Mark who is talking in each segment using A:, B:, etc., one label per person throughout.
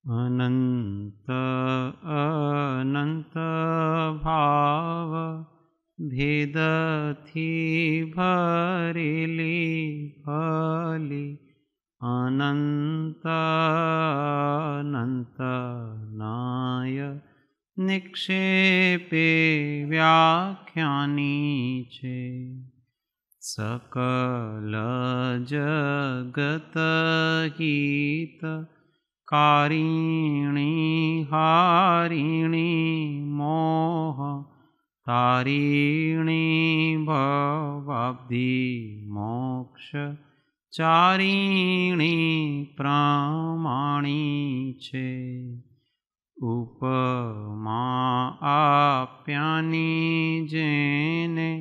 A: अनंत अनंत भाव भेदथी भरेली फली अनंत अनंत नाय निक्षेपे व्याख्यानी छे। सकल जगत हित कारिणी हारिणी मोह तारिणी भवाब्धि मोक्ष चारिणी प्रमाणी छे। उपमा आप्यानी जेने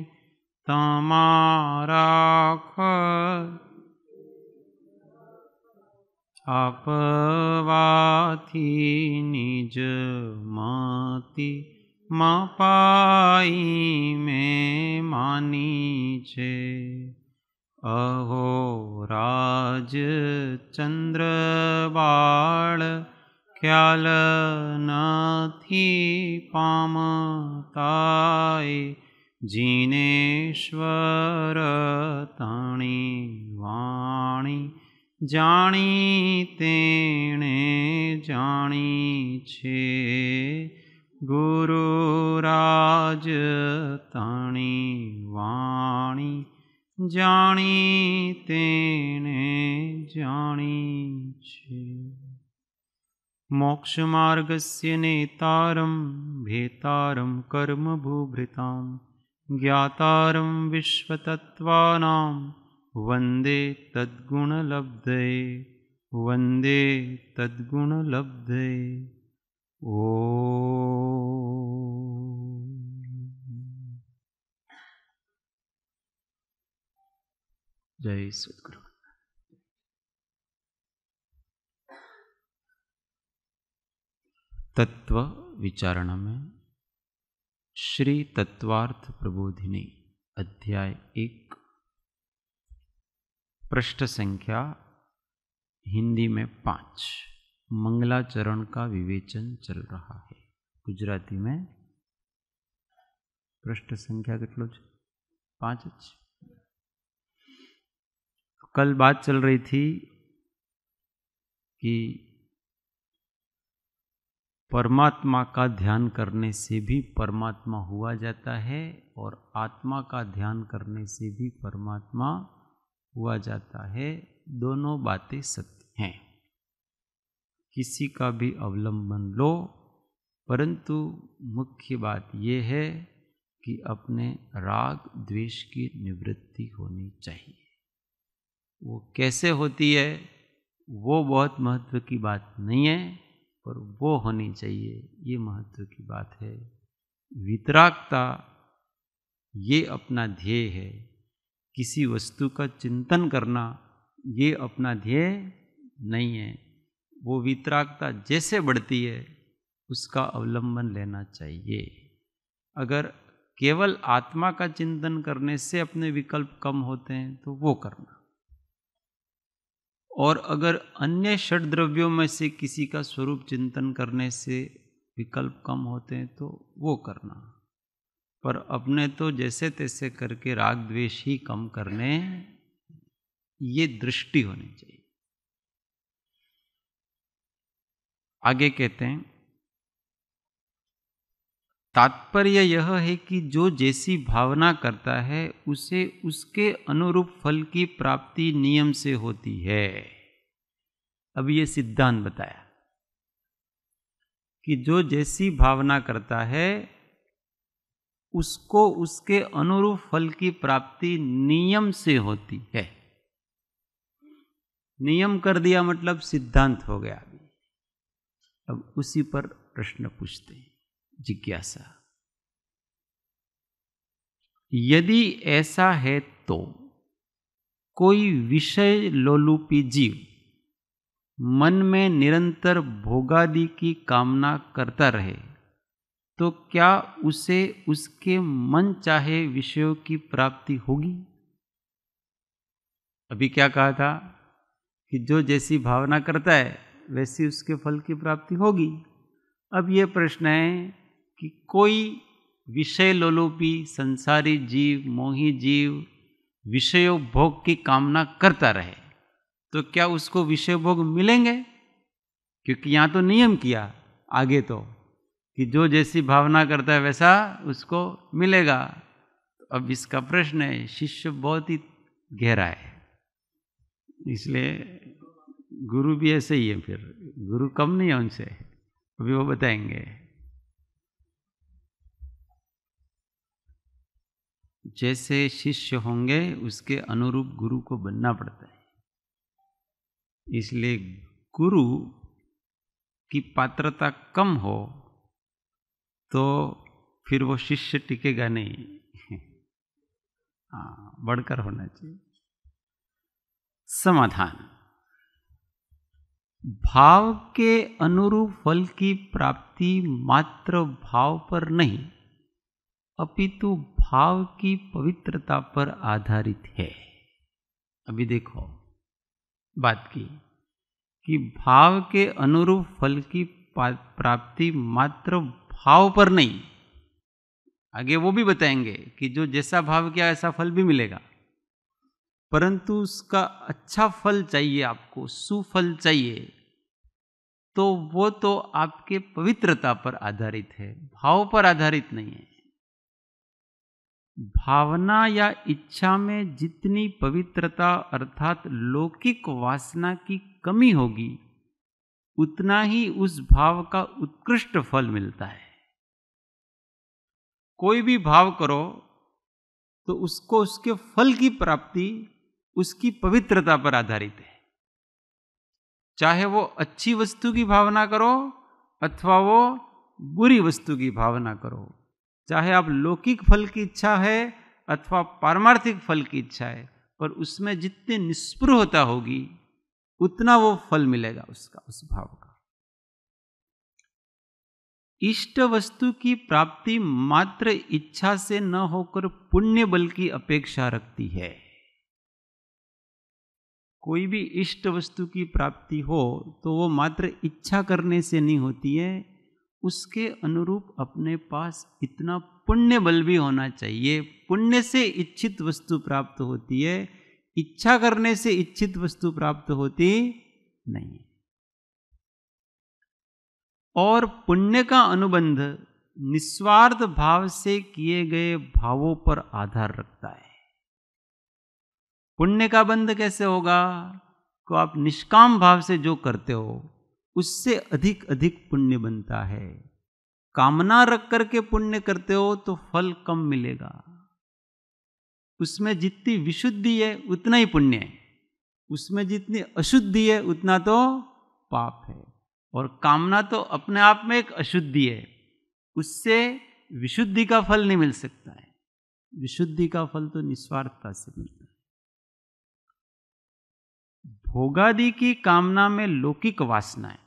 A: तमारा आपवाथी निज मति मपाई में मानी छे। अहो राज चंद्र बाळ ख्याल नथी पामताय जिनेश्वर तणी वाणी जाणी तेणे जाणी छे। गुरुराज तणी वाणी जाणी तेणे जाणी छे। मोक्षमार्गस्य नेतारं भेतारं कर्मभूभृतां ज्ञातारं विश्वतत्त्वानां वन्दे तद्गुणलब्धये वन्दे तद्गुणलब्धये। ओ जय सद्गुरु। तत्व विचारणा में श्री तत्वार्थ प्रबोधिनी अध्याय 1 पृष्ठ संख्या हिंदी में 5 मंगलाचरण का विवेचन चल रहा है। गुजराती में पृष्ठ संख्या कितलो 5 ज। कल बात चल रही थी कि परमात्मा का ध्यान करने से भी परमात्मा हुआ जाता है और आत्मा का ध्यान करने से भी परमात्मा हुआ जाता है। दोनों बातें सत्य हैं, किसी का भी अवलंबन लो, परंतु मुख्य बात यह है कि अपने राग द्वेष की निवृत्ति होनी चाहिए। वो कैसे होती है वो बहुत महत्व की बात नहीं है, पर वो होनी चाहिए, ये महत्व की बात है। वितरागता ये अपना ध्येय है। किसी वस्तु का चिंतन करना ये अपना ध्येय नहीं है। वो वितरागता जैसे बढ़ती है उसका अवलंबन लेना चाहिए। अगर केवल आत्मा का चिंतन करने से अपने विकल्प कम होते हैं तो वो करना, और अगर अन्य षड द्रव्यों में से किसी का स्वरूप चिंतन करने से विकल्प कम होते हैं तो वो करना। पर अपने तो जैसे तैसे करके राग द्वेष ही कम करने, ये दृष्टि होनी चाहिए। आगे कहते हैं, तात्पर्य यह है कि जो जैसी भावना करता है उसे उसके अनुरूप फल की प्राप्ति नियम से होती है। अब ये सिद्धांत बताया कि जो जैसी भावना करता है उसको उसके अनुरूप फल की प्राप्ति नियम से होती है। नियम कर दिया मतलब सिद्धांत हो गया। अब उसी पर प्रश्न पूछते हैं, जिज्ञासा। यदि ऐसा है तो कोई विषय लोलुपी जीव मन में निरंतर भोगादि की कामना करता रहे तो क्या उसे उसके मन चाहे विषयों की प्राप्ति होगी? अभी क्या कहा था कि जो जैसी भावना करता है वैसी उसके फल की प्राप्ति होगी। अब ये प्रश्न है कि कोई विषय लोलुपी संसारी जीव, मोही जीव विषयों भोग की कामना करता रहे तो क्या उसको विषय भोग मिलेंगे? क्योंकि यहाँ तो नियम किया आगे तो कि जो जैसी भावना करता है वैसा उसको मिलेगा। तो अब इसका प्रश्न है, शिष्य बहुत ही गहरा है, इसलिए गुरु भी ऐसे ही है, फिर गुरु कम नहीं है उनसे, अभी वो बताएंगे। जैसे शिष्य होंगे उसके अनुरूप गुरु को बनना पड़ता है। इसलिए गुरु की पात्रता कम हो तो फिर वो शिष्य टिकेगा नहीं। हाँ, बढ़कर होना चाहिए। समाधान, भाव के अनुरूप फल की प्राप्ति मात्र भाव पर नहीं अपितु भाव की पवित्रता पर आधारित है। अभी देखो बात की कि भाव के अनुरूप फल की प्राप्ति मात्र भाव पर नहीं, आगे वो भी बताएंगे कि जो जैसा भाव किया ऐसा फल भी मिलेगा, परंतु उसका अच्छा फल चाहिए, आपको सुफल चाहिए, तो वो तो आपके पवित्रता पर आधारित है, भाव पर आधारित नहीं है। भावना या इच्छा में जितनी पवित्रता अर्थात लौकिक वासना की कमी होगी उतना ही उस भाव का उत्कृष्ट फल मिलता है। कोई भी भाव करो तो उसको उसके फल की प्राप्ति उसकी पवित्रता पर आधारित है। चाहे वो अच्छी वस्तु की भावना करो अथवा वो बुरी वस्तु की भावना करो, चाहे आप लौकिक फल की इच्छा है अथवा पारमार्थिक फल की इच्छा है, पर उसमें जितनी निस्पृहता होगी उतना वो फल मिलेगा उसका, उस भाव का। इष्ट वस्तु की प्राप्ति मात्र इच्छा से न होकर पुण्य बल की अपेक्षा रखती है। कोई भी इष्ट वस्तु की प्राप्ति हो तो वो मात्र इच्छा करने से नहीं होती है, उसके अनुरूप अपने पास इतना पुण्य बल भी होना चाहिए। पुण्य से इच्छित वस्तु प्राप्त होती है, इच्छा करने से इच्छित वस्तु प्राप्त होती नहीं। और पुण्य का अनुबंध निस्वार्थ भाव से किए गए भावों पर आधार रखता है। पुण्य का बंध कैसे होगा? को आप निष्काम भाव से जो करते हो उससे अधिक अधिक पुण्य बनता है। कामना रख करके पुण्य करते हो तो फल कम मिलेगा। उसमें जितनी विशुद्धि है उतना ही पुण्य है, उसमें जितनी अशुद्धि है उतना तो पाप है। और कामना तो अपने आप में एक अशुद्धि है, उससे विशुद्धि का फल नहीं मिल सकता है। विशुद्धि का फल तो निस्वार्थता से मिलता है। भोगादि की कामना में लौकिक वासना है,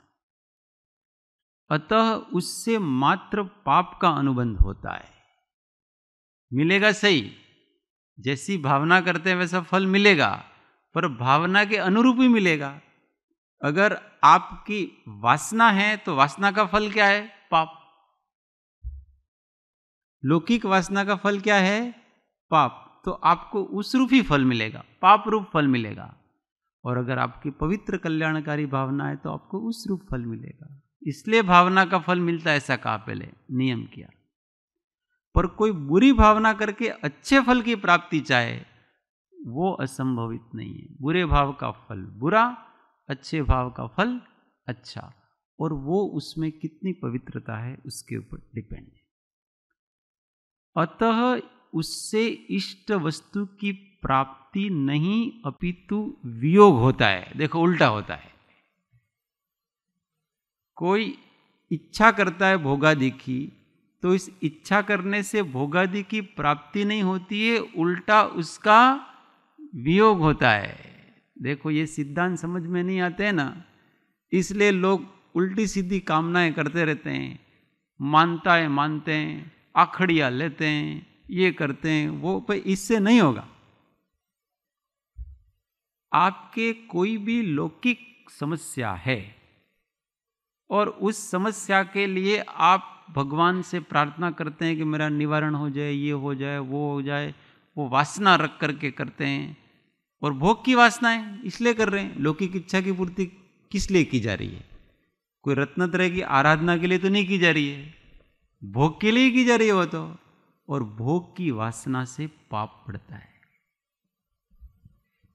A: अतः उससे मात्र पाप का अनुबंध होता है। मिलेगा सही, जैसी भावना करते हैं वैसा फल मिलेगा, पर भावना के अनुरूप ही मिलेगा। अगर आपकी वासना है तो वासना का फल क्या है? पाप। लौकिक वासना का फल क्या है? पाप। तो आपको उस रूप ही फल मिलेगा, पाप रूप फल मिलेगा। और अगर आपकी पवित्र कल्याणकारी भावना है तो आपको उस रूप फल मिलेगा। इसलिए भावना का फल मिलता है, ऐसा कहा पहले, नियम किया। पर कोई बुरी भावना करके अच्छे फल की प्राप्ति चाहे वो असंभवित नहीं है। बुरे भाव का फल बुरा, अच्छे भाव का फल अच्छा, और वो उसमें कितनी पवित्रता है उसके ऊपर डिपेंड है। अतः उससे इष्ट वस्तु की प्राप्ति नहीं अपितु वियोग होता है। देखो उल्टा होता है। कोई इच्छा करता है भोगादि की, तो इस इच्छा करने से भोगादि की प्राप्ति नहीं होती है, उल्टा उसका वियोग होता है। देखो ये सिद्धांत समझ में नहीं आते हैं ना, इसलिए लोग उल्टी सीधी कामनाएं करते रहते हैं। मानते हैं, आखड़ियाँ लेते हैं, ये करते हैं वो, पर इससे नहीं होगा। आपके कोई भी लौकिक समस्या है और उस समस्या के लिए आप भगवान से प्रार्थना करते हैं कि मेरा निवारण हो जाए, ये हो जाए, वो हो जाए, वो वासना रख करके करते हैं। और भोग की वासनाएं इसलिए कर रहे हैं। लौकिक इच्छा की पूर्ति किस लिए की जा रही है? कोई रत्नत्रय की आराधना के लिए तो नहीं की जा रही है, भोग के लिए की जा रही है वो तो। और भोग की वासना से पाप बढ़ता है,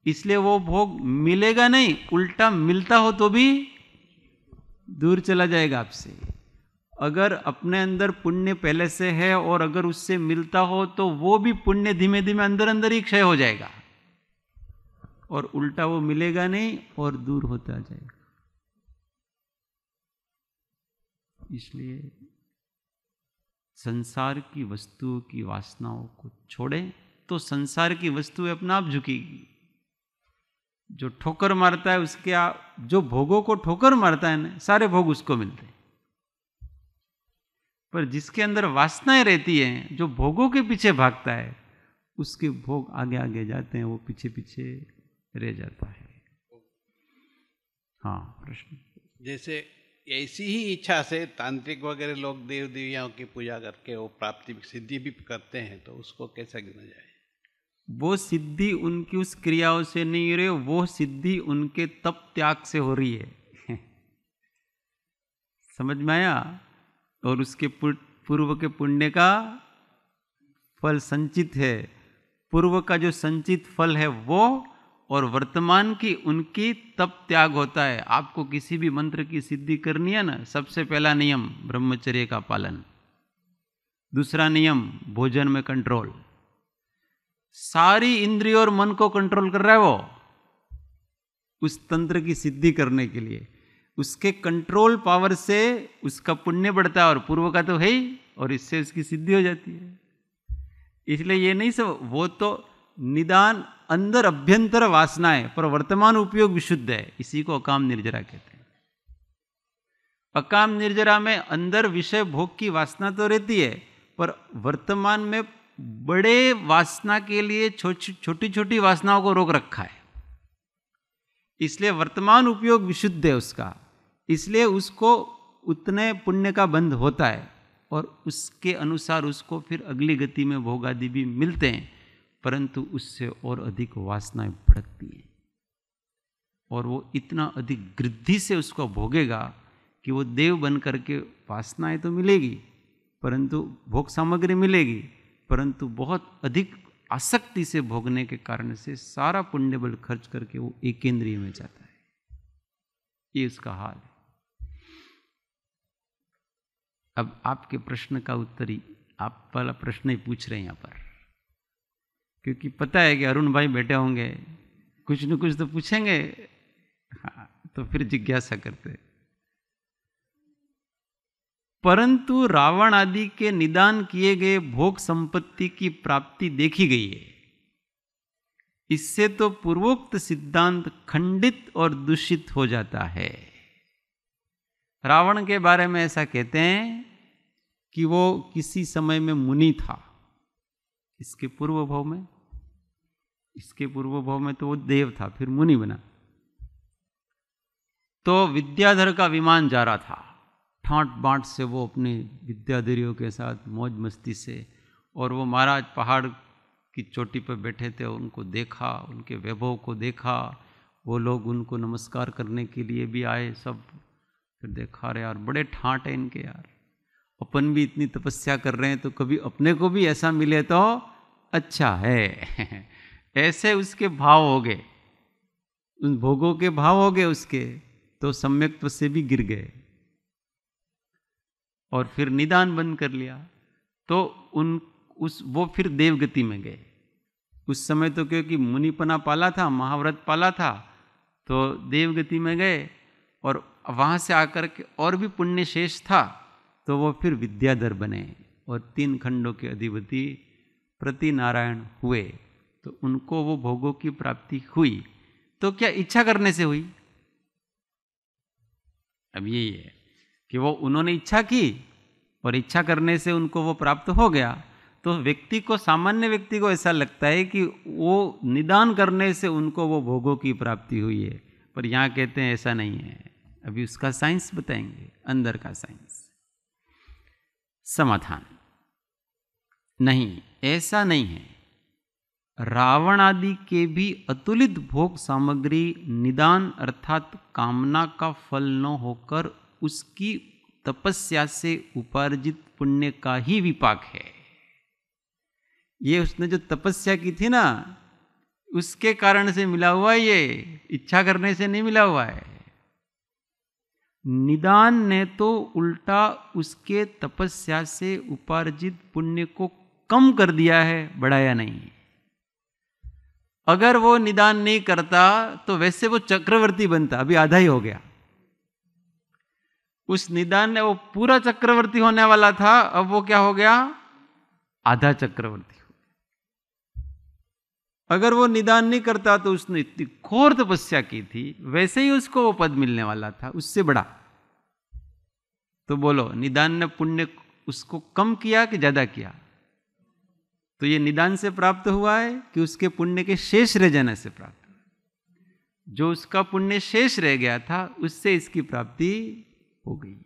A: इसलिए वो भोग मिलेगा नहीं, उल्टा मिलता हो तो भी दूर चला जाएगा आपसे। अगर अपने अंदर पुण्य पहले से है और अगर उससे मिलता हो तो वो भी पुण्य धीमे धीमे अंदर अंदर ही क्षय हो जाएगा, और उल्टा वो मिलेगा नहीं और दूर होता जाएगा। इसलिए संसार की वस्तुओं की वासनाओं को छोड़ें तो संसार की वस्तुएं अपना आप झुकेगी। जो ठोकर मारता है उसके जो भोगों को ठोकर मारता है ना, सारे भोग उसको मिलते हैं। पर जिसके अंदर वासनाएं रहती हैं, जो भोगों के पीछे भागता है, उसके भोग आगे आगे जाते हैं, वो पीछे पीछे रह जाता है। हाँ, प्रश्न।
B: जैसे ऐसी ही इच्छा से तांत्रिक वगैरह लोग देव देवियों की पूजा करके वो प्राप्ति सिद्धि भी करते हैं, तो उसको कैसा गिना जाए?
A: वो सिद्धि उनकी उस क्रियाओं से नहीं हो रही, वो सिद्धि उनके तप त्याग से हो रही है। समझ में आया? और उसके पूर्व के पुण्य का फल संचित है। पूर्व का जो संचित फल है वो, और वर्तमान की उनकी तप त्याग होता है। आपको किसी भी मंत्र की सिद्धि करनी है ना, सबसे पहला नियम ब्रह्मचर्य का पालन, दूसरा नियम भोजन में कंट्रोल। सारी इंद्रियों और मन को कंट्रोल कर रहा है वो, उस तंत्र की सिद्धि करने के लिए। उसके कंट्रोल पावर से उसका पुण्य बढ़ता है, और पूर्व का तो है ही, और इससे उसकी सिद्धि हो जाती है। इसलिए ये नहीं सब, वो तो निदान अंदर अभ्यंतर वासना है, पर वर्तमान उपयोग विशुद्ध है। इसी को अकाम निर्जरा कहते हैं। अकाम निर्जरा में अंदर विषय भोग की वासना तो रहती है, पर वर्तमान में बड़े वासना के लिए छोटी छोटी वासनाओं को रोक रखा है। इसलिए वर्तमान उपयोग विशुद्ध है उसका, इसलिए उसको उतने पुण्य का बंध होता है, और उसके अनुसार उसको फिर अगली गति में भोग आदि भी मिलते हैं, परंतु उससे और अधिक वासनाएं भड़कती हैं, और वो इतना अधिक गृद्धि से उसको भोगेगा कि वो देव बन करके, वासनाएं तो मिलेगी परंतु भोग सामग्री मिलेगी, परंतु बहुत अधिक आसक्ति से भोगने के कारण से सारा पुण्य बल खर्च करके वो एकेंद्रिय में जाता है। ये उसका हाल है। अब आपके प्रश्न का उत्तर ही, आप वाला प्रश्न ही पूछ रहे हैं यहाँ पर, क्योंकि पता है कि अरुण भाई बैठे होंगे, कुछ न कुछ तो पूछेंगे। हाँ, तो फिर जिज्ञासा करते। परंतु रावण आदि के निदान किए गए भोग संपत्ति की प्राप्ति देखी गई है। इससे तो पूर्वोक्त सिद्धांत खंडित और दूषित हो जाता है। रावण के बारे में ऐसा कहते हैं कि वो किसी समय में मुनि था। इसके पूर्व भाव में तो वो देव था, फिर मुनि बना। तो विद्याधर का विमान जा रहा था, ठाट बांट से वो अपने विद्याधरियों के साथ मौज मस्ती से, और वो महाराज पहाड़ की चोटी पर बैठे थे, उनको देखा, उनके वैभव को देखा। वो लोग उनको नमस्कार करने के लिए भी आए सब। फिर देखा, रे यार बड़े ठाट है इनके यार, अपन भी इतनी तपस्या कर रहे हैं तो कभी अपने को भी ऐसा मिले तो अच्छा है। ऐसे उसके भाव हो गए, उन भोगों के भाव हो गए उसके, तो सम्यक्त्व से भी गिर गए और फिर निदान बंद कर लिया। तो वो फिर देवगति में गए। उस समय तो क्योंकि मुनिपना पाला था, महाव्रत पाला था, तो देवगति में गए, और वहाँ से आकर के और भी पुण्य शेष था, तो वो फिर विद्याधर बने और 3 खंडों के अधिपति प्रति नारायण हुए। तो उनको वो भोगों की प्राप्ति हुई, तो क्या इच्छा करने से हुई? अब यही है कि वो उन्होंने इच्छा की और इच्छा करने से उनको वो प्राप्त हो गया, तो व्यक्ति को, सामान्य व्यक्ति को ऐसा लगता है कि वो निदान करने से उनको वो भोगों की प्राप्ति हुई है। पर यहाँ कहते हैं ऐसा नहीं है। अभी उसका साइंस बताएंगे, अंदर का साइंस। समाधान, नहीं, ऐसा नहीं है। रावण आदि के भी अतुलित भोग सामग्री निदान अर्थात कामना का फल न होकर उसकी तपस्या से उपार्जित पुण्य का ही विपाक है। ये उसने जो तपस्या की थी ना, उसके कारण से मिला हुआ, ये इच्छा करने से नहीं मिला हुआ है। निदान ने तो उल्टा उसके तपस्या से उपार्जित पुण्य को कम कर दिया है, बढ़ाया नहीं। अगर वो निदान नहीं करता तो वैसे वो चक्रवर्ती बनता, अभी आधा ही हो गया। उस निदान ने, वो पूरा चक्रवर्ती होने वाला था, अब वो क्या हो गया, आधा चक्रवर्ती हो गया। अगर वो निदान नहीं करता तो उसने इतनी घोर तपस्या की थी, वैसे ही उसको वो पद मिलने वाला था, उससे बड़ा। तो बोलो, निदान ने पुण्य उसको कम किया कि ज्यादा किया? तो ये निदान से प्राप्त हुआ है कि उसके पुण्य के शेष रह जाने से प्राप्त हुआ? जो उसका पुण्य शेष रह गया था, उससे इसकी प्राप्ति हो गई।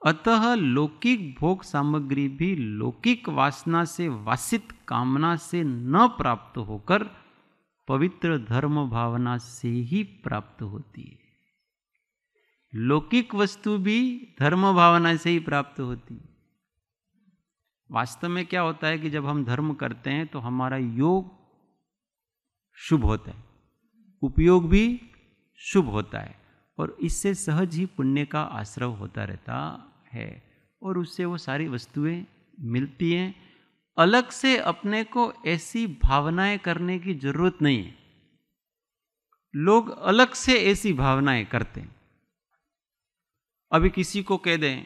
A: अतः लौकिक भोग सामग्री भी लौकिक वासना से वासित कामना से न प्राप्त होकर पवित्र धर्म भावना से ही प्राप्त होती है। लौकिक वस्तु भी धर्म भावना से ही प्राप्त होती है। वास्तव में क्या होता है कि जब हम धर्म करते हैं तो हमारा योग शुभ होता है, उपयोग भी शुभ होता है, और इससे सहज ही पुण्य का आश्रव होता रहता है, और उससे वो सारी वस्तुएं मिलती हैं। अलग से अपने को ऐसी भावनाएं करने की जरूरत नहीं है। लोग अलग से ऐसी भावनाएं करते हैं। अभी किसी को कह दें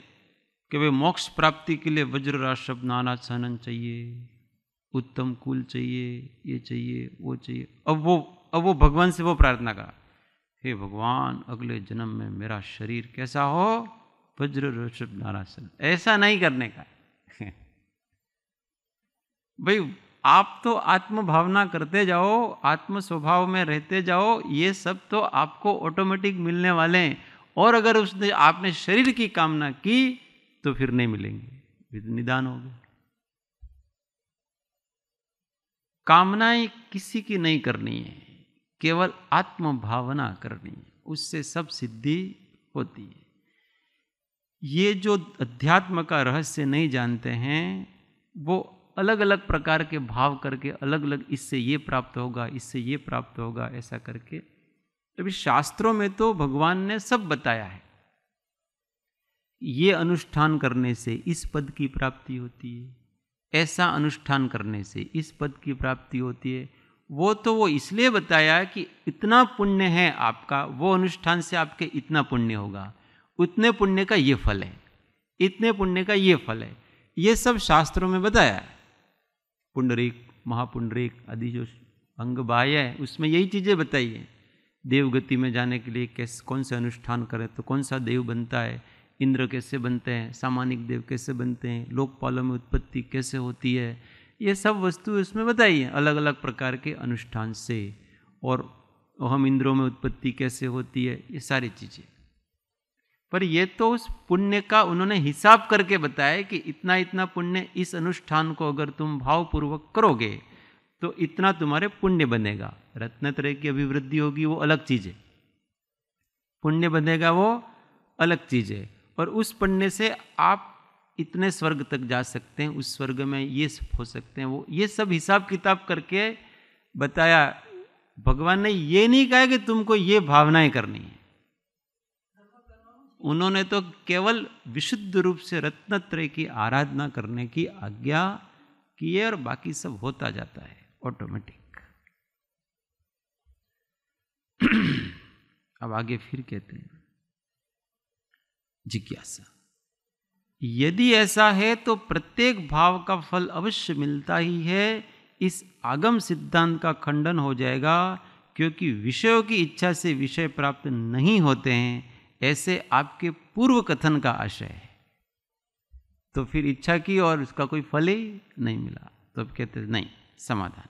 A: कि वे मोक्ष प्राप्ति के लिए वज्रराशभ नानाच्छादन चाहिए, उत्तम कुल चाहिए, ये चाहिए, वो चाहिए। अब वो भगवान से वो प्रार्थना करा, हे भगवान अगले जन्म में मेरा शरीर कैसा हो, वज्रराशभ नानाच्छादन। ऐसा नहीं करने का भाई, आप तो आत्म भावना करते जाओ, आत्म स्वभाव में रहते जाओ, ये सब तो आपको ऑटोमेटिक मिलने वाले हैं। और अगर उसने आपने शरीर की कामना की तो फिर नहीं मिलेंगे, निदान हो गया। कामनाएं किसी की नहीं करनी है, केवल आत्म भावना करनी है, उससे सब सिद्धि होती है। ये जो अध्यात्म का रहस्य नहीं जानते हैं, वो अलग अलग प्रकार के भाव करके अलग अलग, इससे ये प्राप्त होगा, इससे ये प्राप्त होगा, ऐसा करके। अभी शास्त्रों में तो भगवान ने सब बताया है, ये अनुष्ठान करने से इस पद की प्राप्ति होती है, ऐसा अनुष्ठान करने से इस पद की प्राप्ति होती है। वो इसलिए बताया कि इतना पुण्य है आपका, वो अनुष्ठान से आपके इतना पुण्य होगा, उतने पुण्य का ये फल है, इतने पुण्य का ये फल है। ये सब शास्त्रों में बताया है। पुंडरीक, महापुंडरीक आदि जो अंग बाह्य है, उसमें यही चीज़ें बताई है। देवगति में जाने के लिए कौन से अनुष्ठान करें तो कौन सा देव बनता है, इंद्र कैसे बनते हैं, सामानिक देव कैसे बनते हैं, लोकपालों में उत्पत्ति कैसे होती है, ये सब वस्तु इसमें बताई है अलग अलग प्रकार के अनुष्ठान से। और हम इंद्रों में उत्पत्ति कैसे होती है, ये सारी चीज़ें। पर ये तो उस पुण्य का उन्होंने हिसाब करके बताया कि इतना इतना पुण्य, इस अनुष्ठान को अगर तुम भावपूर्वक करोगे तो इतना तुम्हारे पुण्य बनेगा। रत्नत्रय की अभिवृद्धि होगी, वो अलग चीज़ है, पुण्य बनेगा वो अलग चीज़ है। और उस पुण्य से आप इतने स्वर्ग तक जा सकते हैं, उस स्वर्ग में ये हो सकते हैं, वो ये सब हिसाब किताब करके बताया। भगवान ने ये नहीं कहा कि तुमको ये भावनाएं करनी है। उन्होंने तो केवल विशुद्ध रूप से रत्नत्रय की आराधना करने की आज्ञा की है, और बाकी सब होता जाता है ऑटोमेटिक। अब आगे फिर कहते हैं जिज्ञासा। यदि ऐसा है तो प्रत्येक भाव का फल अवश्य मिलता ही है। इस आगम सिद्धांत का खंडन हो जाएगा, क्योंकि विषयों की इच्छा से विषय प्राप्त नहीं होते हैं, ऐसे आपके पूर्व कथन का आशय है। तो फिर इच्छा की और उसका कोई फल ही नहीं मिला, तो अब कहते नहीं, समाधान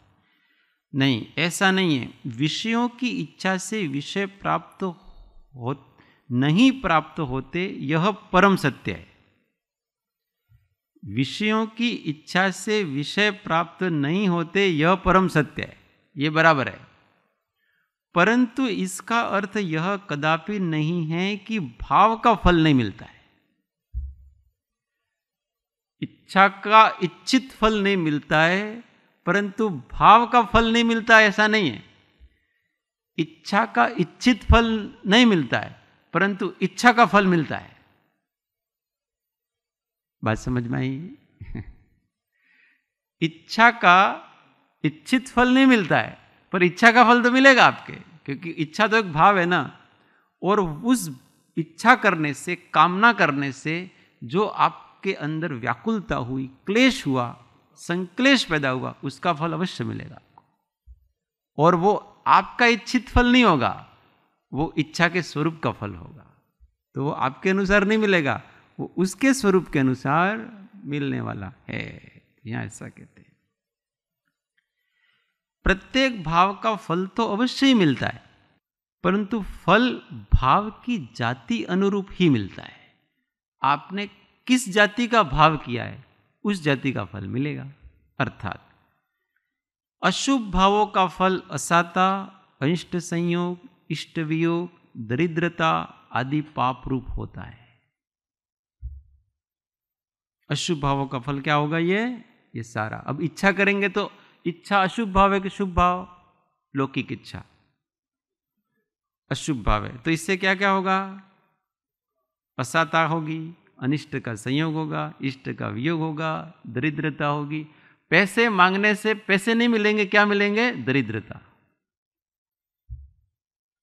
A: नहीं, ऐसा नहीं है। विषयों की इच्छा से विषय प्राप्त हो नहीं प्राप्त होते, यह परम सत्य है। विषयों की इच्छा से विषय प्राप्त नहीं होते, यह परम सत्य है, ये बराबर है। परंतु इसका अर्थ यह कदापि नहीं है कि भाव का फल नहीं मिलता है। इच्छा का इच्छित फल नहीं मिलता है, परंतु भाव का फल नहीं मिलता, ऐसा नहीं है। इच्छा का इच्छित फल नहीं मिलता है, परंतु इच्छा का फल मिलता है। बात समझ में आई? इच्छा का इच्छित फल नहीं मिलता है, पर इच्छा का फल तो मिलेगा आपके, क्योंकि इच्छा तो एक भाव है ना। और उस इच्छा करने से, कामना करने से जो आपके अंदर व्याकुलता हुई, क्लेश हुआ, संक्लेश पैदा हुआ, उसका फल अवश्य मिलेगा आपको। और वो आपका इच्छित फल नहीं होगा, वो इच्छा के स्वरूप का फल होगा। तो वो आपके अनुसार नहीं मिलेगा, वो उसके स्वरूप के अनुसार मिलने वाला है। यहां ऐसा कहते हैं। प्रत्येक भाव का फल तो अवश्य ही मिलता है, परंतु फल भाव की जाति अनुरूप ही मिलता है। आपने किस जाति का भाव किया है, उस जाति का फल मिलेगा। अर्थात अशुभ भावों का फल असाता, अनिष्ट संयोग, इष्ट वियोग, दरिद्रता आदि पाप रूप होता है। अशुभ भावों का फल क्या होगा? ये सारा। अब इच्छा करेंगे तो इच्छा अशुभ भाव है कि शुभ भाव? लौकिक इच्छा अशुभ भाव है, तो इससे क्या क्या होगा? असाता होगी, अनिष्ट का संयोग होगा, इष्ट का वियोग होगा, दरिद्रता होगी। पैसे मांगने से पैसे नहीं मिलेंगे, क्या मिलेंगे? दरिद्रता।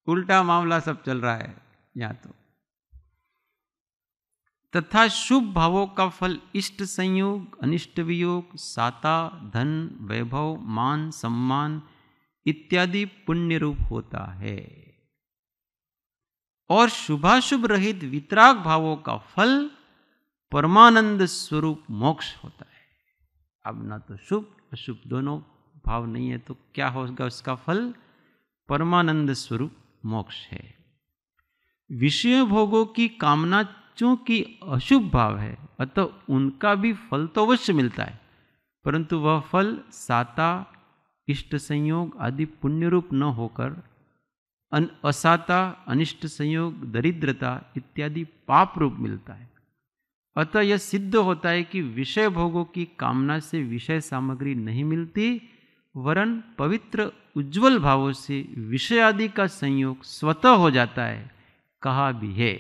A: उल्टा मामला सब चल रहा है यहां तो। तथा शुभ भावों का फल इष्ट संयोग, अनिष्ट वियोग, साता, धन, वैभव, मान, सम्मान इत्यादि पुण्य रूप होता है। और शुभाशुभ रहित वितराग भावों का फल परमानंद स्वरूप मोक्ष होता है। अब ना तो शुभ अशुभ दोनों भाव नहीं है, तो क्या होगा उसका फल? परमानंद स्वरूप मोक्ष है। विषय भोगों की कामना चूंकि अशुभ भाव है, अतः उनका भी फल तो अवश्य मिलता है, परंतु वह फल साता, इष्ट संयोग आदि पुण्य रूप न होकर असाता, अनिष्ट संयोग, दरिद्रता इत्यादि पाप रूप मिलता है। अतः यह सिद्ध होता है कि विषय भोगों की कामना से विषय सामग्री नहीं मिलती, वरन पवित्र उज्ज्वल भावों से विषय आदि का संयोग स्वतः हो जाता है। कहा भी है,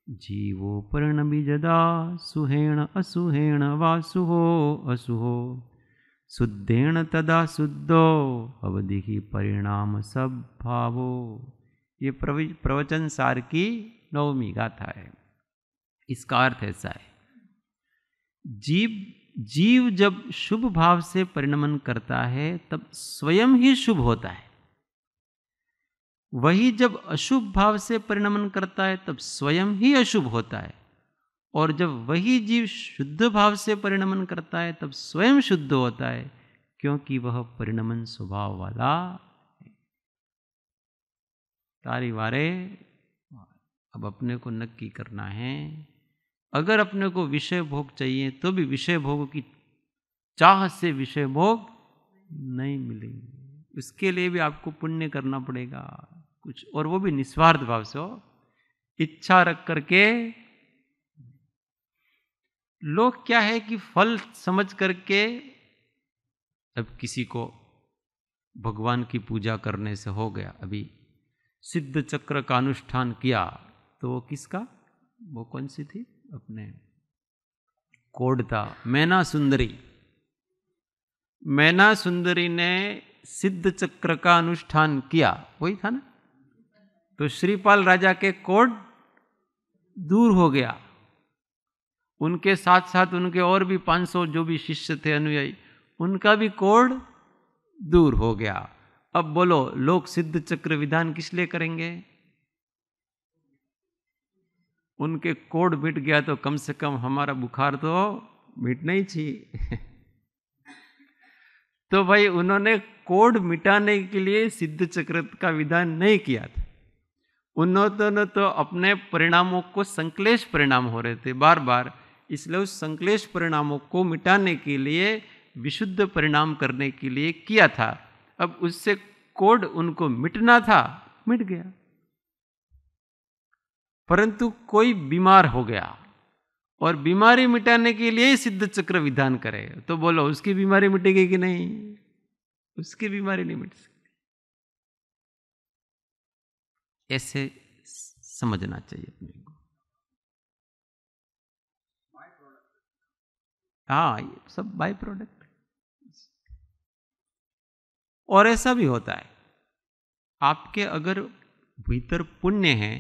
A: जीवो पर्णबीजदा सुहेण असुहेण वासुहो असुहो शुद्धेण तदा शुद्धो अवधि परिणाम सब भावो। ये प्रवचन सार की 9वीं गाथा है। इसका अर्थ ऐसा है, जीव जब शुभ भाव से परिणमन करता है तब स्वयं ही शुभ होता है। वही जब अशुभ भाव से परिणमन करता है तब स्वयं ही अशुभ होता है। और जब वही जीव शुद्ध भाव से परिणमन करता है तब स्वयं शुद्ध होता है, क्योंकि वह परिणमन स्वभाव वाला है। तारी वारे अब अपने को नक्की करना है। अगर अपने को विषय भोग चाहिए तो भी विषय भोग की चाह से विषय भोग नहीं मिलेंगे। उसके लिए भी आपको पुण्य करना पड़ेगा कुछ, और वो भी निस्वार्थ भाव से हो, इच्छा रख करके। लोग क्या है कि फल समझ करके, अब किसी को भगवान की पूजा करने से हो गया, अभी सिद्ध चक्र का अनुष्ठान किया, तो वो किसका, वो कौन सी थी अपने कोड था, मैना सुंदरी। मैना सुंदरी ने सिद्ध चक्र का अनुष्ठान किया, वही था ना। तो श्रीपाल राजा के कोड दूर हो गया, उनके साथ साथ उनके और भी 500 जो भी शिष्य थे अनुयायी, उनका भी कोड दूर हो गया। अब बोलो, लोग सिद्ध चक्र विधान किस लिए करेंगे? उनके कोढ़ मिट गया तो कम से कम हमारा बुखार तो मिटना ही चाहिए। तो भाई उन्होंने कोढ़ मिटाने के लिए सिद्ध चक्र का विधान नहीं किया था। उन्होंने तो अपने परिणामों को संक्लेश परिणाम हो रहे थे बार बार, इसलिए उस संक्लेश परिणामों को मिटाने के लिए विशुद्ध परिणाम करने के लिए किया था। अब उससे कोढ़ उनको मिटना था, मिट गया। परंतु कोई बीमार हो गया और बीमारी मिटाने के लिए सिद्ध चक्र विधान करे, तो बोलो उसकी बीमारी मिटेगी कि नहीं? उसकी बीमारी नहीं मिट सकती। ऐसे समझना चाहिए अपने को। हाँ, ये सब बाय प्रोडक्ट। और ऐसा भी होता है, आपके अगर भीतर पुण्य है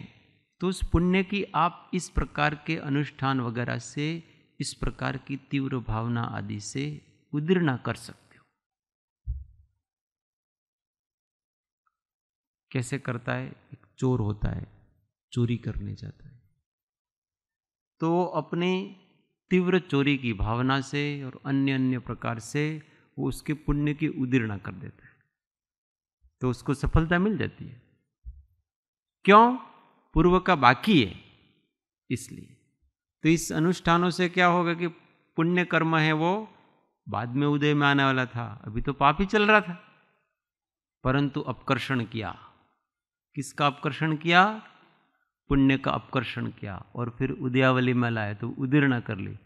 A: तो उस पुण्य की आप इस प्रकार के अनुष्ठान वगैरह से, इस प्रकार की तीव्र भावना आदि से उद्दीर्णा कर सकते हो। कैसे करता है? एक चोर होता है, चोरी करने जाता है, तो अपने तीव्र चोरी की भावना से और अन्य अन्य प्रकार से वो उसके पुण्य की उद्दीर्णा कर देता है, तो उसको सफलता मिल जाती है। क्यों? पूर्व का बाकी है इसलिए। तो इस अनुष्ठानों से क्या होगा कि पुण्य कर्म है वो बाद में उदय में आने वाला था, अभी तो पाप ही चल रहा था, परंतु अपकर्षण किया। किसका अपकर्षण किया? पुण्य का अपकर्षण किया, और फिर उदयावली में लाया तो उदीर्णा कर ली,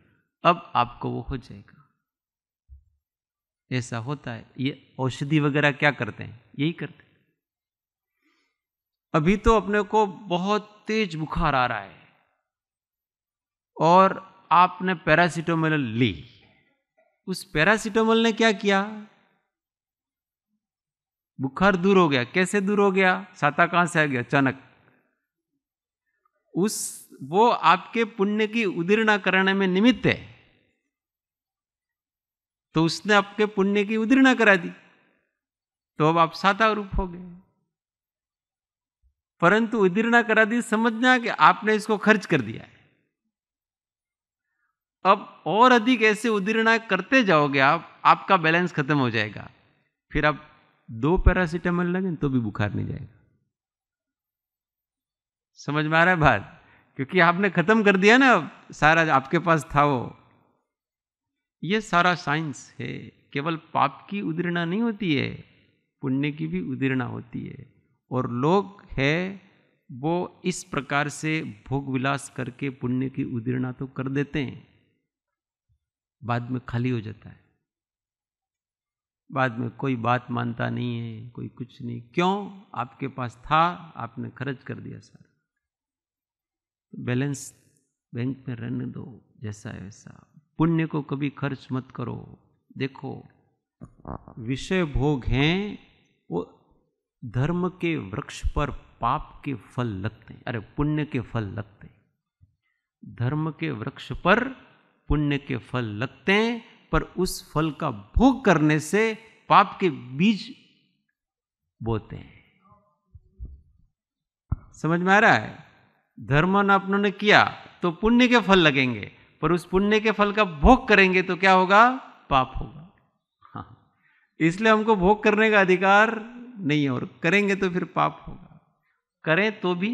A: अब आपको वो हो जाएगा। ऐसा होता है। ये औषधि वगैरह क्या करते हैं? यही करते हैं। अभी तो अपने को बहुत तेज बुखार आ रहा है और आपने पैरासिटामोल ली, उस पैरासिटामोल ने क्या किया? बुखार दूर हो गया। कैसे दूर हो गया? साता कहां से आ गया? अचानक। वो आपके पुण्य की उदीर्णा करने में निमित्त है, तो उसने आपके पुण्य की उदीर्णा करा दी, तो अब आप साता रूप हो गए। परंतु उदीर्णा करा दी, समझना कि आपने इसको खर्च कर दिया है। अब और अधिक ऐसे उदीर्णा करते जाओगे आप, आपका बैलेंस खत्म हो जाएगा। फिर आप 2 पैरासिटामोल लगें तो भी बुखार नहीं जाएगा। समझ में आ रहा है बात? क्योंकि आपने खत्म कर दिया ना सारा आपके पास था वो। ये सारा साइंस है। केवल पाप की उदीर्णा नहीं होती है, पुण्य की भी उदीर्णा होती है। और लोग है वो इस प्रकार से भोग विलास करके पुण्य की उदीर्णा तो कर देते हैं, बाद में खाली हो जाता है। बाद में कोई बात मानता नहीं है, कोई कुछ नहीं। क्यों? आपके पास था, आपने खर्च कर दिया सारा। बैलेंस बैंक में रहने दो, जैसा है वैसा। पुण्य को कभी खर्च मत करो। देखो, विषय भोग हैं, वो धर्म के वृक्ष पर पाप के फल लगते हैं, अरे पुण्य के फल लगते हैं। धर्म के वृक्ष पर पुण्य के फल लगते हैं, पर उस फल का भोग करने से पाप के बीज बोते हैं। समझ में आ रहा है? धर्म अपनों ने किया तो पुण्य के फल लगेंगे, पर उस पुण्य के फल का भोग करेंगे तो क्या होगा? पाप होगा। हाँ, इसलिए हमको भोग करने का अधिकार नहीं है, और करेंगे तो फिर पाप होगा। करें तो भी